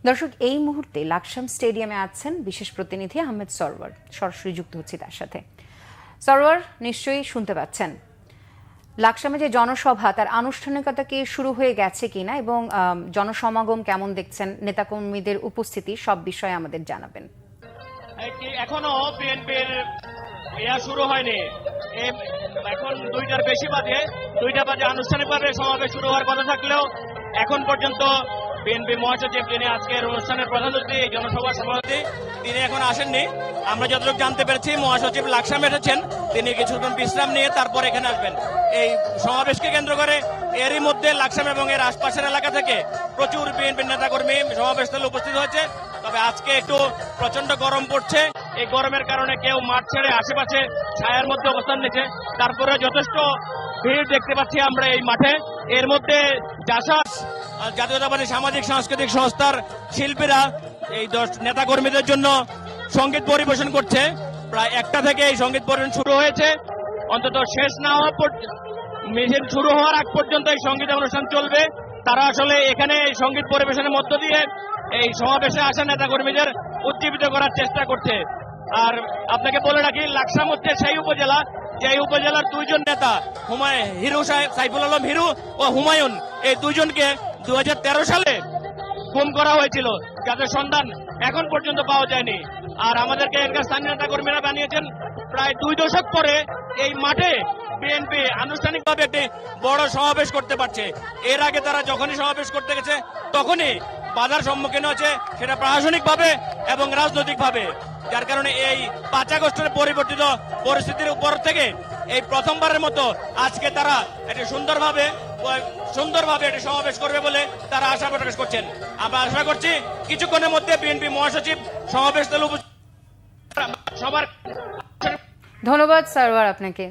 দর্শক, এই মুহূর্তে লাকসাম স্টেডিয়ামে আছেন বিশেষ প্রতিনিধি আহমেদ সরওয়ার। সরাসরি যুক্ত হচ্ছি তার সাথে। সরওয়ার, নিশ্চয়ই শুনতে পাচ্ছেন, লাকসামে যে জনসভা তার আনুষ্ঠানিকতা কি শুরু হয়ে গেছে কিনা এবং জনসমাগম কেমন দেখছেন, নেতাকর্মীদের উপস্থিতি, সব বিষয়ে আমাদের জানাবেন। এখনো বিএনপির শুরু হয়নি। এখন 2টার বেশি বাজে, 2টা বাজে আনুষ্ঠানিকভাবে সমাবেশ শুরু হওয়ার কথা থাকলেও এখন পর্যন্ত বিএনপি মহাসচিব, যিনি আজকের অনুষ্ঠানের প্রধান অতিথি, এই জনসভার সভাপতি, তিনি এখন আসেননি। আমরা যতটুকু জানতে পেরেছি মহাসচিব লাকসামে এসেছেন, তিনি কিছুক্ষণ বিশ্রাম নিয়ে তারপর এখানে আসবেন। এই সমাবেশকে কেন্দ্র করে এরই মধ্যে লাকসাম এবং এর আশপাশের এলাকা থেকে প্রচুর বিএনপির নেতাকর্মী সমাবেশস্থলে উপস্থিত হয়েছে। তবে আজকে একটু প্রচন্ড গরম পড়ছে। এই গরমের কারণে কেউ মাঠ ছেড়ে আশেপাশে ছায়ার মধ্যে অবস্থান নিচ্ছে। তারপরে যথেষ্ট ভিড় দেখতে পাচ্ছি আমরা এই মাঠে। এর মধ্যে জাসাস, জাতীয়তাবাদী সামাজিক সাংস্কৃতিক সংস্থার শিল্পীরা এই নেতা কর্মীদের জন্য সঙ্গীত পরিবেশন করছে। প্রায় 1টা থেকে এই সঙ্গীত পরিবেশন শুরু হয়েছে। অন্তত শেষ না হওয়া মিছিল শুরু হওয়ার আগ পর্যন্ত এই সঙ্গীত অনুষ্ঠান চলবে। তারা আসলে এখানে এই সঙ্গীত পরিবেশনের মধ্য দিয়ে এই সমাবেশে আসা নেতা কর্মীদের উজ্জীবিত করার চেষ্টা করছে। আর আপনাকে বলে রাখি, লাকসাম হচ্ছে সেই উপজেলা, যে উপজেলার 2জন নেতা, হিরু সাইফুল আলম হিরু ও হুমায়ুন, এই 2জনকে 2013 সালে গুম করা হয়েছিল, যাদের সন্ধান এখন পর্যন্ত পাওয়া যায়নি। আর আমাদেরকে এখানকার স্থানীয় নেতা কর্মীরা জানিয়েছেন, প্রায় 2 দশক পরে এই মাঠে বিএনপি আনুষ্ঠানিকভাবে একটি বড় সমাবেশ করতে পারছে। এর আগে তারা যখনই সমাবেশ করতে গেছে তখনই বাধার সম্মুখীন হয়েছে, সেটা প্রশাসনিকভাবে এবং রাজনৈতিকভাবে। যার কারণে এই 5 আগস্টের পরিবর্তিত পরিস্থিতির উপর থেকে এই প্রথমবারের মতো আজকে তারা একটি সুন্দরভাবে একটি সমাবেশ করবে বলে তারা আশা প্রকাশ করছেন। আমরা আশা করছি কিছুক্ষণের মধ্যে বিএনপি মহাসচিব সমাবেশ সবার। ধন্যবাদ সরওয়ার আপনাকে।